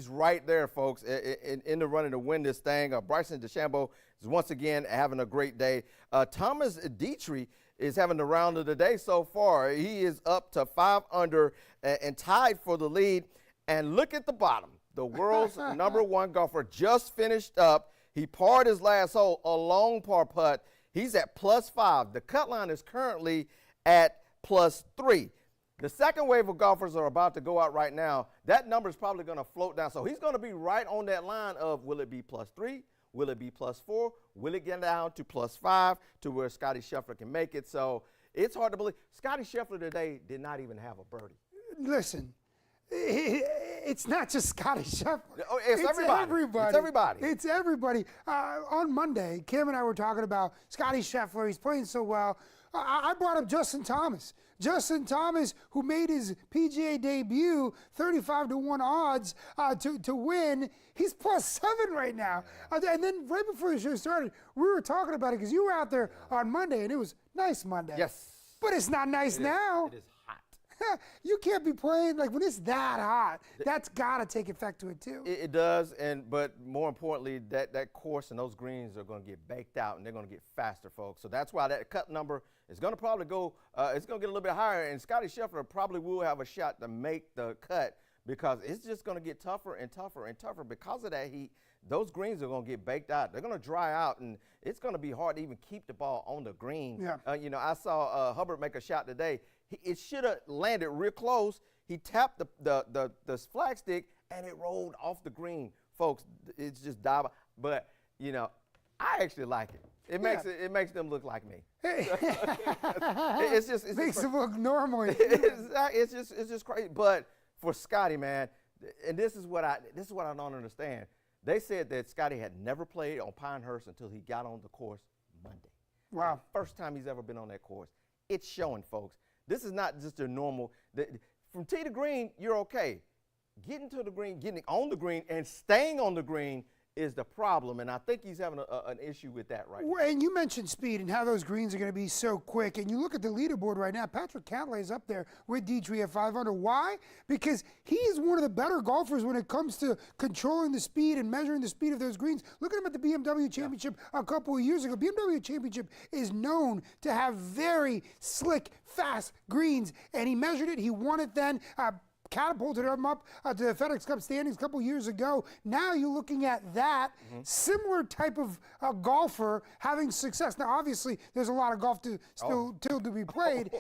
he's right there, folks, in the running to win this thing. Bryson DeChambeau is once again having a great day. Thomas Dietrich is having the round of the day so far. He is up to 5 under and tied for the lead. And look at the bottom. The world's number one golfer just finished up. He parred his last hole, a long par putt. He's at +5. The cut line is currently at +3. The second wave of golfers are about to go out right now. That number is probably going to float down. So he's going to be right on that line of, will it be +3? Will it be +4? Will it get down to +5 to where Scottie Scheffler can make it? So it's hard to believe. Scottie Scheffler today did not even have a birdie. Listen, it's not just Scottie Scheffler. Oh, it's everybody. Everybody. It's everybody. It's everybody. On Monday, Kim and I were talking about Scottie Scheffler. He's playing so well. I brought up Justin Thomas. Justin Thomas, who made his PGA debut, 35-1 odds to win. He's +7 right now. And then right before the show started, we were talking about it because you were out there on Monday, and it was nice Monday. Yes. But it's not nice now. It is hot. You can't be playing like when it's that hot. That's got to take effect to it too. It does, but more importantly, that course and those greens are going to get baked out, and they're going to get faster, folks. So that's why that cut number is going to probably go. It's going to get a little bit higher, and Scottie Scheffler probably will have a shot to make the cut because it's just going to get tougher and tougher and tougher because of that heat. Those greens are going to get baked out. They're going to dry out, and it's going to be hard to even keep the ball on the green. Yeah. I saw Hubbard make a shot today. It should have landed real close. He tapped the flag stick, and it rolled off the green. Folks, it's just dive. But, I actually like it. It makes them look like me. It makes them look normal. It's just crazy. But for Scottie, man, and this is what I don't understand. They said that Scottie had never played on Pinehurst until he got on the course Monday. Wow. The first time he's ever been on that course. It's showing, folks. This is not just a normal. From tee to green, you're okay. Getting to the green, getting on the green, and staying on the green is the problem, and I think he's having an issue with that right now. And you mentioned speed and how those greens are going to be so quick, and you look at the leaderboard right now, Patrick Cantlay is up there with Dietrich at 5 under. Why? Because he is one of the better golfers when it comes to controlling the speed and measuring the speed of those greens. Look at him at the BMW Championship a couple of years ago. BMW Championship is known to have very slick, fast greens, and he measured it. He won it then. Catapulted him up to the FedEx Cup standings a couple years ago. Now you're looking at that similar type of golfer having success. Now, obviously, there's a lot of golf still to be played.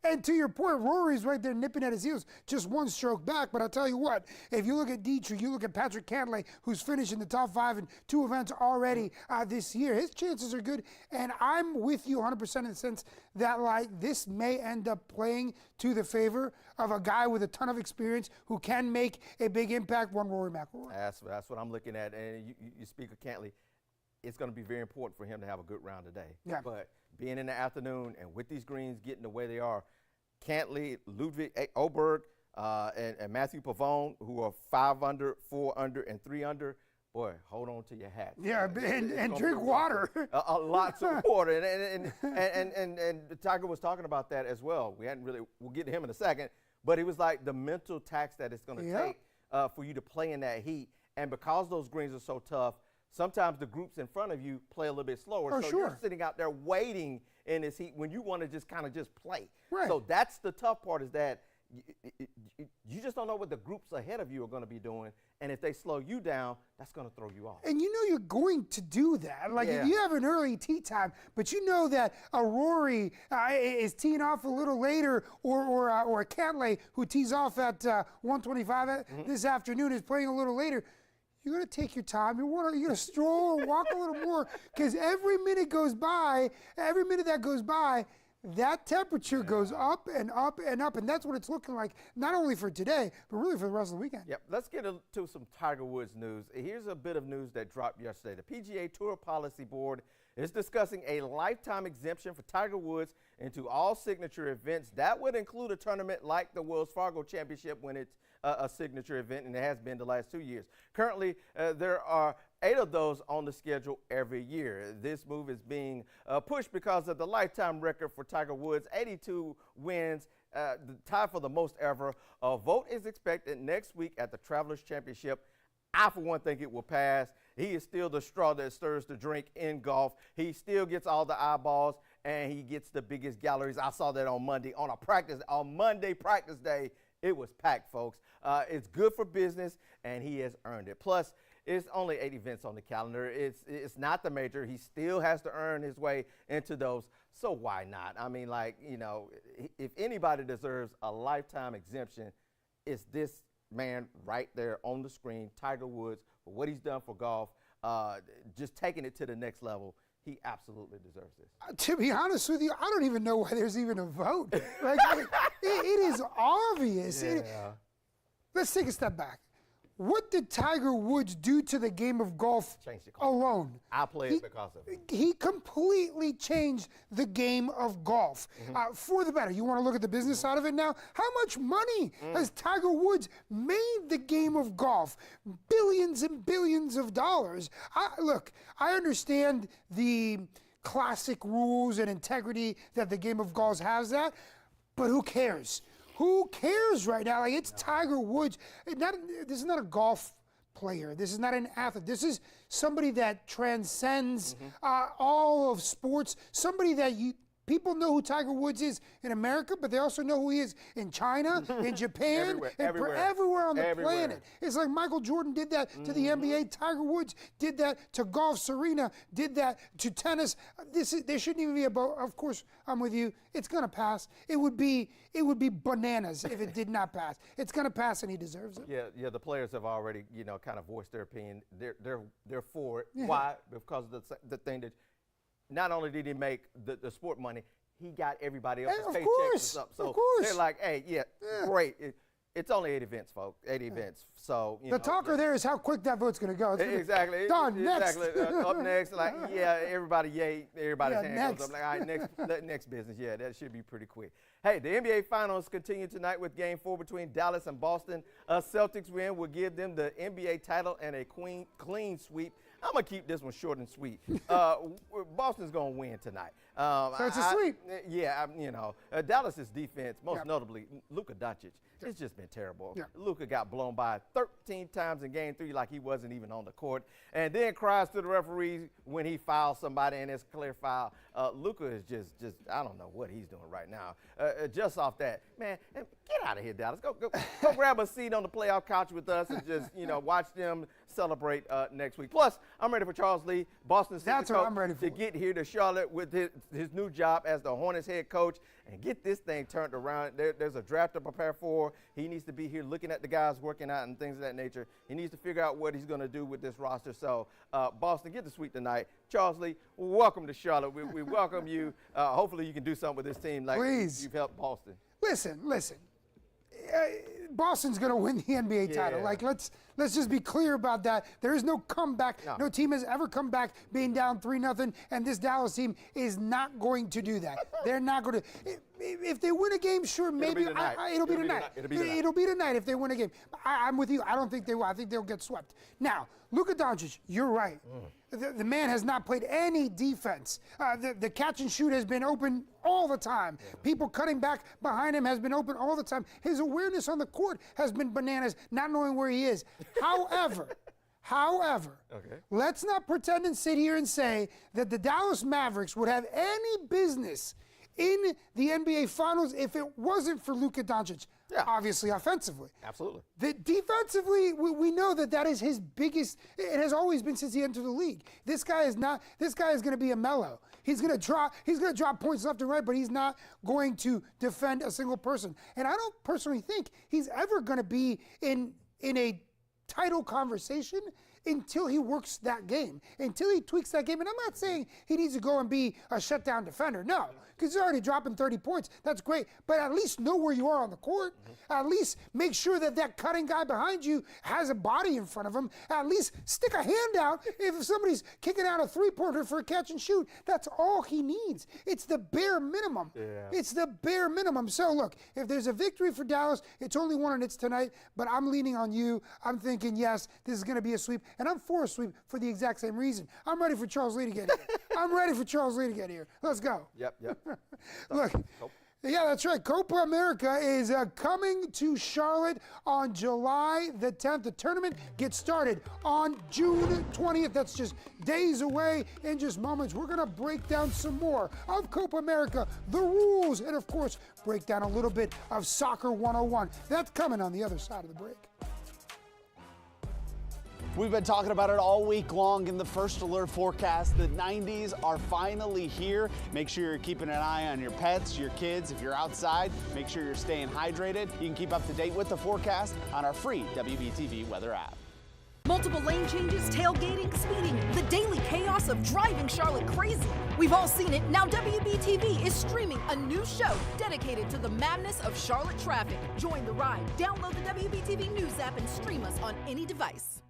And to your point, Rory's right there nipping at his heels, just one stroke back. But I'll tell you what, if you look at Dietrich, you look at Patrick Cantlay, who's finished in the top 5 in 2 events already this year, his chances are good. And I'm with you 100% in the sense that, this may end up playing to the favor of a guy with a ton of experience who can make a big impact, one Rory McIlroy. That's what I'm looking at. And you speak of Cantlay, it's going to be very important for him to have a good round today. Yeah. But being in the afternoon and with these greens getting the way they are, Cantlay, Ludwig Oberg, and Matthew Pavone, who are 5 under, 4 under, and 3 under, boy, hold on to your hat. Yeah, and drink water. Lots of water. And Tiger was talking about that as well. We'll get to him in a second. But it was like the mental tax that it's going to take for you to play in that heat. And because those greens are so tough, sometimes the groups in front of you play a little bit slower. You're sitting out there waiting in this heat when you want to just kind of just play. Right. So that's the tough part, is that you just don't know what the groups ahead of you are going to be doing. And if they slow you down, that's going to throw you off. And you know you're going to do that. If you have an early tee time, but you know that a Rory is teeing off a little later, or a Cantlay who tees off at 1:25 this afternoon is playing a little later, you're going to take your time. You're going to stroll or walk a little more, because every minute that goes by, that temperature goes up and up and up, and that's what it's looking like, not only for today, but really for the rest of the weekend. Yep. Let's get to some Tiger Woods news. Here's a bit of news that dropped yesterday. The PGA Tour Policy Board is discussing a lifetime exemption for Tiger Woods into all signature events. That would include a tournament like the Wells Fargo Championship when it's a signature event, and it has been the last 2 years. Currently, there are 8 of those on the schedule every year. This move is being pushed because of the lifetime record for Tiger Woods, 82 wins, the tie for the most ever. A vote is expected next week at the Travelers Championship. I, for one, think it will pass. He is still the straw that stirs the drink in golf. He still gets all the eyeballs, and he gets the biggest galleries. I saw that on Monday. On Monday practice day, it was packed, folks. It's good for business, and he has earned it. Plus, it's only 8 events on the calendar. It's not the major. He still has to earn his way into those. So why not? I mean, like, you know, if anybody deserves a lifetime exemption, it's this man right there on the screen, Tiger Woods, for what he's done for golf, just taking it to the next level. He absolutely deserves this. To be honest with you, I don't even know why there's even a vote. Like, it is obvious. Yeah. Let's take a step back. What did Tiger Woods do to the game of golf Changed the alone? I play it because of it. He completely changed the game of golf for the better. You want to look at the business side of it now? How much money has Tiger Woods made the game of golf? Billions and billions of dollars. Look, I understand the classic rules and integrity that the game of golf has that, but who cares? Who cares right now? Like, it's Tiger Woods. This is not a golf player. This is not an athlete. This is somebody that transcends all of sports. Somebody that people know who Tiger Woods is in America, but they also know who he is in China, in Japan, everywhere on the planet. It's like Michael Jordan did that to the NBA. Tiger Woods did that to golf. Serena did that to tennis. There shouldn't even be a vote. Of course, I'm with you. It's going to pass. It would be bananas if it did not pass. It's going to pass, and he deserves it. Yeah. The players have already, you know, kind of voiced their opinion. They're for it. Yeah. Why? Because the thing that. Not only did he make the sport money, he got everybody else's paychecks and stuff. So they're like, hey, great. It's only 8 events, folks. 8 events. So the talker there is how quick that vote's going to go. Exactly. Done. Next. Up next. Like, everybody, everybody's hand goes up. Like, all right, next business. Yeah, that should be pretty quick. Hey, the NBA Finals continue tonight with Game 4 between Dallas and Boston. A Celtics win will give them the NBA title and a clean sweep. I'm going to keep this one short and sweet. Boston's going to win tonight. So it's a sweep. Dallas's defense, most notably Luka Doncic, it's just been terrible. Luka got blown by 13 times in Game 3 like he wasn't even on the court, and then cries to the referee when he fouls somebody and it's a clear foul. Luka is just I don't know what he's doing right now. Just off that, man, get out of here, Dallas. Go grab a seat on the playoff couch with us and just watch them celebrate next week. Plus, I'm ready for Charles Lee, Boston's That's what I'm ready for. To get here to Charlotte with his new job as the Hornets head coach and get this thing turned around. There's a draft to prepare for. He needs to be here looking at the guys working out and things of that nature. He needs to figure out what he's going to do with this roster. So, Boston, get the sweep tonight. Charles Lee, welcome to Charlotte. We welcome you. Hopefully you can do something with this team like you've helped Boston. Listen. Boston's going to win the NBA title. Like, let's just be clear about that. There is no comeback. No team has ever come back being down 3-0, and this Dallas team is not going to do that. They're not going to. If they win a game, sure, maybe it'll be tonight. It'll be tonight if they win a game. I'm with you. I don't think they will. I think they'll get swept. Now, Luka Doncic, you're right. The man has not played any defense. The catch and shoot has been open all the time. People cutting back behind him has been open all the time. His awareness on the court has been bananas, not knowing where he is. However, let's not pretend and sit here and say that the Dallas Mavericks would have any business in the NBA Finals if it wasn't for Luka Doncic. Obviously, offensively. Absolutely. Defensively, we know that is his biggest. It has always been since he entered the league. This guy is not. This guy is going to be a mellow. He's going to drop points left and right, but he's not going to defend a single person. And I don't personally think he's ever going to be in a title conversation until he works that game, until he tweaks that game. And I'm not saying he needs to go and be a shutdown defender. No, because he's already dropping 30 points. That's great. But at least know where you are on the court. At least make sure that cutting guy behind you has a body in front of him. At least stick a hand out if somebody's kicking out a three-pointer for a catch and shoot. That's all he needs. It's the bare minimum. It's the bare minimum. So, look, if there's a victory for Dallas, it's only one and it's tonight. But I'm leaning on you. I'm thinking, yes, this is going to be a sweep. And I'm for a sweep for the exact same reason. I'm ready for Charles Lee to get here. I'm ready for Charles Lee to get here. Let's go. Yep. Look, Yeah, that's right. Copa America is coming to Charlotte on July the 10th. The tournament gets started on June 20th. That's just days away. In just moments, we're going to break down some more of Copa America, the rules, and of course, break down a little bit of Soccer 101. That's coming on the other side of the break. We've been talking about it all week long in the first alert forecast. The 90s are finally here. Make sure you're keeping an eye on your pets, your kids. If you're outside, make sure you're staying hydrated. You can keep up to date with the forecast on our free WBTV weather app. Multiple lane changes, tailgating, speeding, the daily chaos of driving Charlotte crazy. We've all seen it. Now WBTV is streaming a new show dedicated to the madness of Charlotte traffic. Join the ride. Download the WBTV News app and stream us on any device.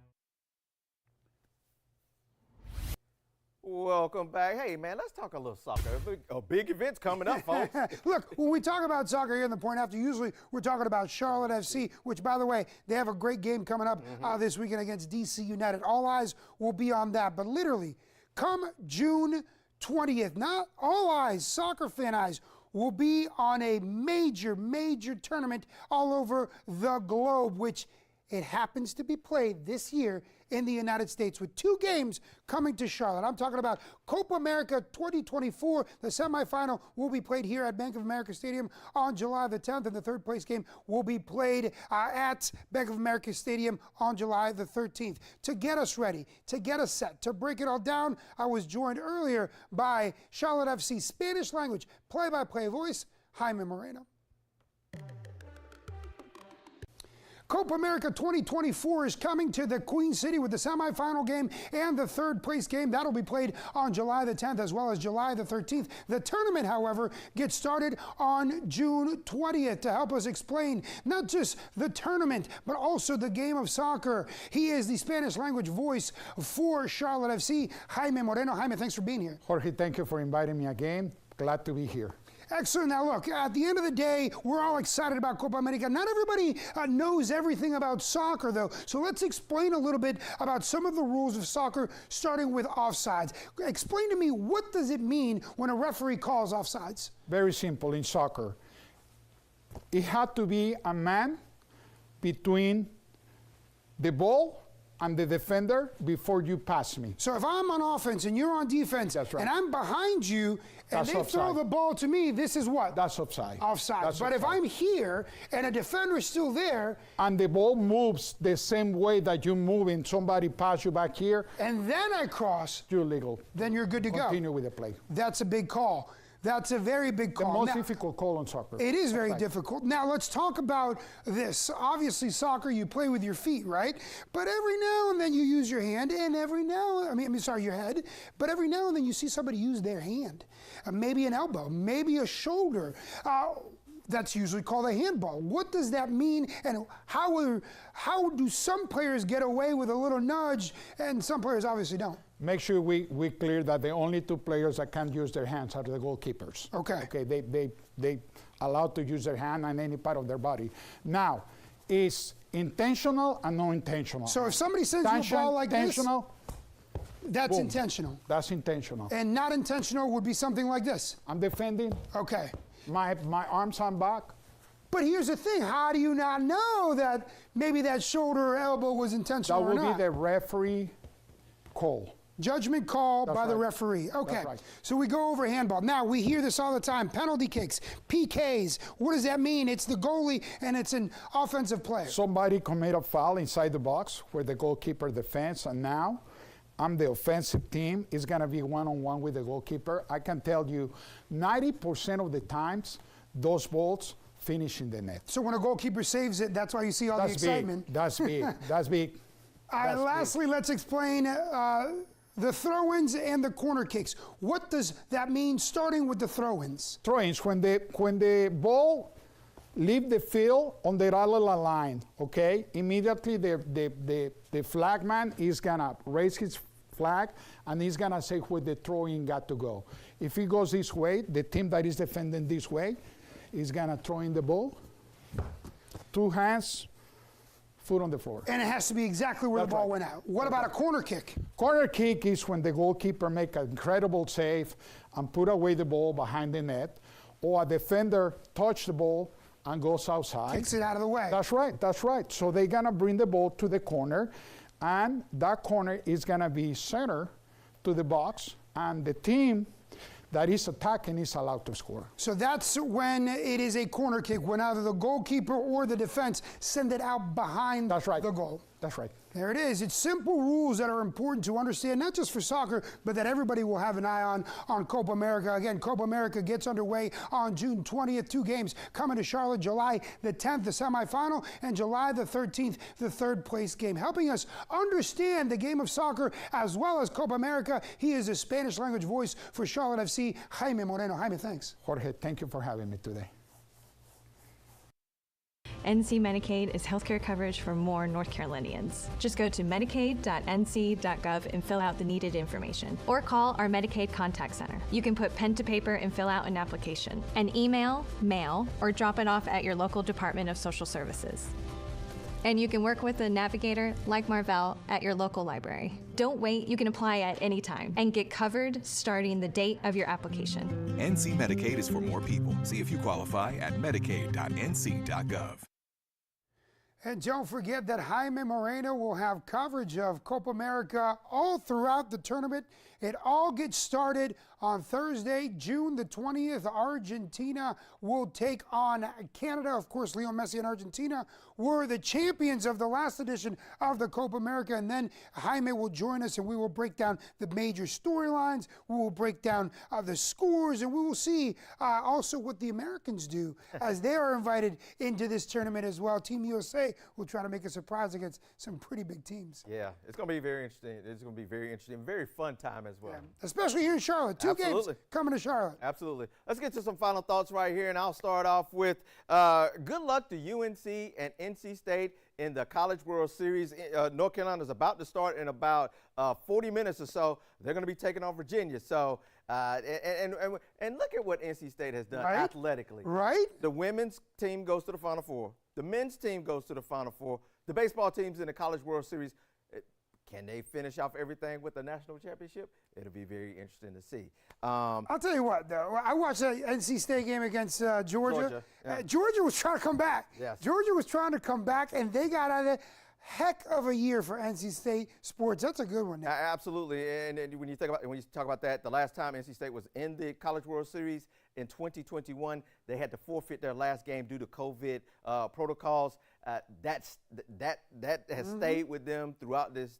Welcome back. Hey, man, let's talk a little soccer. A big event's coming up, folks. Look, when we talk about soccer here in the Point After, usually we're talking about Charlotte FC, which, by the way, they have a great game coming up this weekend against DC United. All eyes will be on that. But literally, come June 20th, not all eyes, soccer fan eyes, will be on a major, major tournament all over the globe, which it happens to be played this year in the United States with two games coming to Charlotte. I'm talking about Copa America 2024. The semifinal will be played here at Bank of America Stadium on July the 10th, and the third place game will be played at Bank of America Stadium on July the 13th. To get us ready, to get us set, to break it all down, I was joined earlier by Charlotte FC Spanish language play-by-play voice, Jaime Moreno. Copa America 2024 is coming to the Queen City with the semifinal game and the third place game. That'll be played on July the 10th as well as July the 13th. The tournament, however, gets started on June 20th. To help us explain not just the tournament, but also the game of soccer, he is the Spanish language voice for Charlotte FC, Jaime Moreno. Jaime, thanks for being here. Jorge, thank you for inviting me again. Glad to be here. Excellent. Now, look, at the end of the day, we're all excited about Copa America. Not everybody knows everything about soccer, though. So let's explain a little bit about some of the rules of soccer, starting with offsides. Explain to me, what does it mean when a referee calls offsides? Very simple in soccer. It had to be a man between the ball and the defender before you pass me. So if I'm on offense and you're on defense, That's right. and I'm behind you, and That's they throw offside. the ball to me, this is what? That's offside. Offside. That's But if offside. I'm here and a defender's still there, And the ball moves the same way that you move and somebody pass you back here, and then I cross, you're legal. then you're good to go. Continue with the play. That's a big call. That's a very big The call. most Now, difficult call on soccer. it is very Offside. difficult. Now let's talk about this. Obviously, soccer, you play with your feet, right? But every now and then you use your hand, and every now, your head. But every now and then you see somebody use their hand, maybe an elbow, maybe a shoulder. That's usually called a handball. What does that mean, and how do some players get away with a little nudge, and some players obviously don't? Make sure we clear that the only two players that can use their hands are the goalkeepers. Okay. Okay, they allowed to use their hand and any part of their body. Now, is intentional and non-intentional. So if somebody sends you a ball like this, intentional, that's boom. intentional. That's intentional. And not intentional would be something like this. I'm defending, Okay. my arms on back. But here's the thing, how do you not know that maybe that shoulder or elbow was That intentional or will not? be the referee call. Judgment call That's by the right. referee. Okay, That's right. so we go over handball. Now, we hear this all the time, penalty kicks, PKs. What does that mean? It's the goalie and it's an offensive player. Somebody commit a foul inside the box where the goalkeeper defends, and now I'm the offensive team. It's going to be one-on-one with the goalkeeper. I can tell you 90% of the times, those balls finish in the net. So when a goalkeeper saves it, that's why you see all the That's excitement. big. That's big. That's big. That's big. Lastly, let's explain the throw-ins and the corner kicks. What does that mean, starting with the throw-ins? Throw-ins, when the ball leave the field on the parallel line, okay? Immediately the flag man is gonna raise his flag and he's gonna say where the throw-in got to go. If he goes this way, the team that is defending this way is gonna throw in the ball. Two hands, foot on the floor. And it has to be exactly where the That's ball right. went out. What about a corner kick? Corner kick is when the goalkeeper make an incredible save and put away the ball behind the net, or a defender touch the ball and goes outside. Kicks it out of the way. That's right, that's right. So they're gonna bring the ball to the corner, and that corner is gonna be center to the box, and the team that is attacking is allowed to score. So that's when it is a corner kick, when either the goalkeeper or the defense send it out behind the goal. That's right. There it is. It's simple rules that are important to understand, not just for soccer, but that everybody will have an eye on Copa America. Again, Copa America gets underway on June 20th. 2 games coming to Charlotte, July the 10th, the semifinal, and July the 13th, the third place game. Helping us understand the game of soccer as well as Copa America, he is a Spanish language voice for Charlotte FC, Jaime Moreno. Jaime, thanks. Jorge, thank you for having me today. NC Medicaid is healthcare coverage for more North Carolinians. Just go to medicaid.nc.gov and fill out the needed information, or call our Medicaid contact center. You can put pen to paper and fill out an application, and email, mail, or drop it off at your local Department of Social Services. And you can work with a navigator like Marvell at your local library. Don't wait, you can apply at any time and get covered starting the date of your application. NC Medicaid is for more people. See if you qualify at medicaid.nc.gov. And don't forget that Jaime Moreno will have coverage of Copa America all throughout the tournament. It all gets started on Thursday, June the 20th. Argentina will take on Canada. Of course, Lionel Messi and Argentina were the champions of the last edition of the Copa America. And then Jaime will join us and we will break down the major storylines. We will break down the scores, and we will see also what the Americans do as they are invited into this tournament as well. Team USA will try to make a surprise against some pretty big teams. Yeah, it's going to be very interesting. It's going to be very interesting. Very fun time as well. Yeah. Especially here in Charlotte. Two games coming to Charlotte. Absolutely. Let's get to some final thoughts right here, and I'll start off with good luck to UNC and NC State in the College World Series. North Carolina is about to start in about 40 minutes or so. They're going to be taking on Virginia. So, and look at what NC State has done athletically. Right. The women's team goes to the Final Four. The men's team goes to the Final Four. The baseball teams in the College World Series. Can they finish off everything with the national championship? It'll be very interesting to see. I'll tell you what, though. I watched the NC State game against Georgia. Yeah. Georgia was trying to come back. Yes. Georgia was trying to come back, and they got out of there. Heck of a year for NC State sports. That's a good one. Absolutely. And when you talk about that, the last time NC State was in the College World Series in 2021, they had to forfeit their last game due to COVID protocols. That has stayed with them throughout this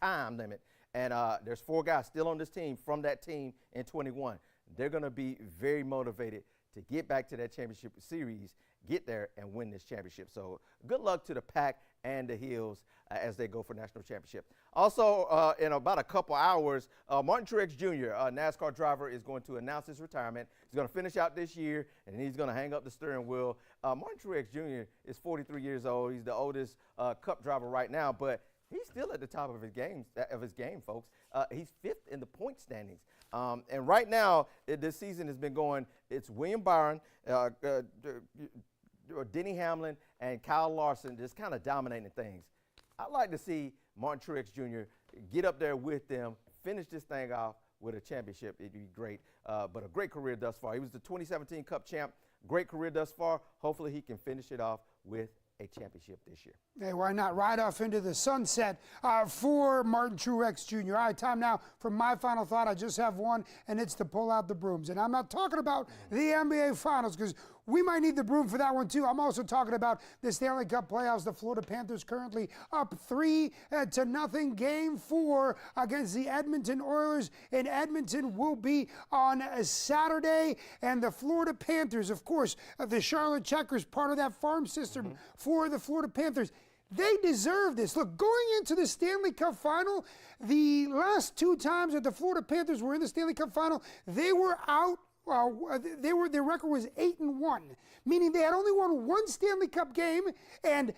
time limit. And there's 4 guys still on this team from that team in 21. They're going to be very motivated to get back to that championship series, get there, and win this championship. So good luck to the Pack and the Heels as they go for national championship. Also, in about a couple hours, Martin Truex Jr., a NASCAR driver, is going to announce his retirement. He's going to finish out this year, and he's going to hang up the steering wheel. Martin Truex Jr. is 43 years old. He's the oldest Cup driver right now, but he's still at the top of his game, folks. He's 5th in the point standings. And right now, this season has been going, it's William Byron, Denny Hamlin, and Kyle Larson just kind of dominating things. I'd like to see Martin Truex Jr. get up there with them, finish this thing off with a championship. It'd be great, but a great career thus far. He was the 2017 Cup champ. Great career thus far. Hopefully he can finish it off with a championship this year. Hey, why not ride off into the sunset for Martin Truex Jr. All right, time now for my final thought. I just have one, and it's to pull out the brooms. And I'm not talking about the NBA Finals, because we might need the broom for that one too. I'm also talking about the Stanley Cup playoffs. The Florida Panthers currently up 3-0. Game 4 against the Edmonton Oilers in Edmonton will be on a Saturday. And the Florida Panthers, of course, the Charlotte Checkers, part of that farm system for the Florida Panthers. They deserve this. Look, going into the Stanley Cup final, the last 2 times that the Florida Panthers were in the Stanley Cup final, they were out. Their record was 8-1, meaning they had only won 1 Stanley Cup game, and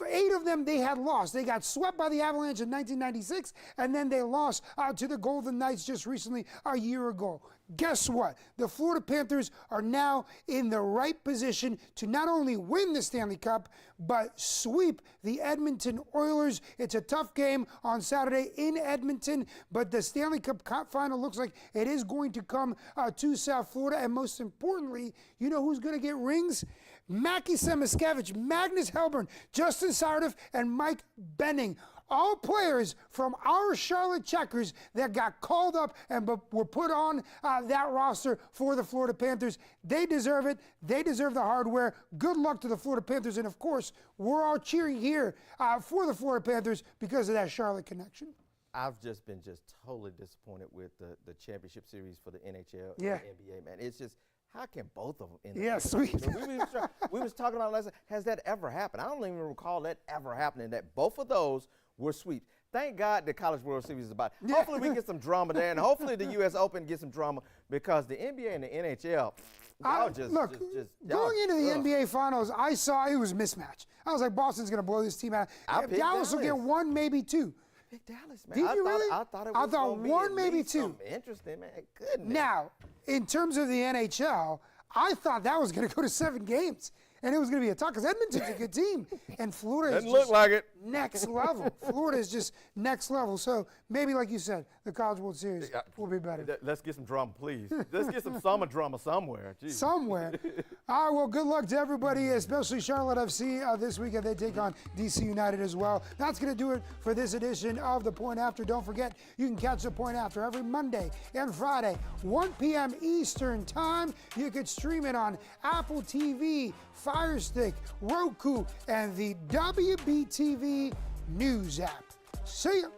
8 of them they had lost. They got swept by the Avalanche in 1996, and then they lost to the Golden Knights just recently a year ago. Guess what? The Florida Panthers are now in the right position to not only win the Stanley Cup, but sweep the Edmonton Oilers. It's a tough game on Saturday in Edmonton, but the Stanley Cup final looks like it is going to come to South Florida. And most importantly, you know who's going to get rings? Mackie Semiskevich, Magnus Helborn, Justin Sardoff, and Mike Benning. All players from our Charlotte Checkers that got called up and were put on that roster for the Florida Panthers. They deserve it. They deserve the hardware. Good luck to the Florida Panthers. And, of course, we're all cheering here for the Florida Panthers because of that Charlotte connection. I've just been totally disappointed with the championship series for the NHL Yeah. and the NBA, man. It's just, how can both of them end up? Yeah, sweet. We was talking about last night. Has that ever happened? I don't even recall that ever happening, that both of those were sweeps. Thank God the College World Series is about. Yeah. Hopefully we get some drama there, and hopefully the U.S. Open gets some drama, because the NBA and the NHL, Going into the NBA Finals, I saw it was mismatch. I was like, Boston's going to blow this team out. Dallas will get 1, maybe 2. Pick Dallas, man. Did you really? I thought it was gonna be 1, maybe 2. Interesting, man. Goodness. Now, in terms of the NHL, I thought that was going to go to 7 games. And it was going to be a tough, because Edmonton's a good team. And Florida is Doesn't look like it. next level. Florida is just next level. So maybe, like you said, the College World Series will be better. Let's get some drama, please. Let's get some summer drama somewhere. Jeez. Somewhere. All right, well, good luck to everybody, especially Charlotte FC this weekend. They take on DC United as well. That's going to do it for this edition of The Point After. Don't forget, you can catch The Point After every Monday and Friday, 1 p.m. Eastern Time. You could stream it on Apple TV, Fire Stick, Roku, and the WBTV News app. See ya.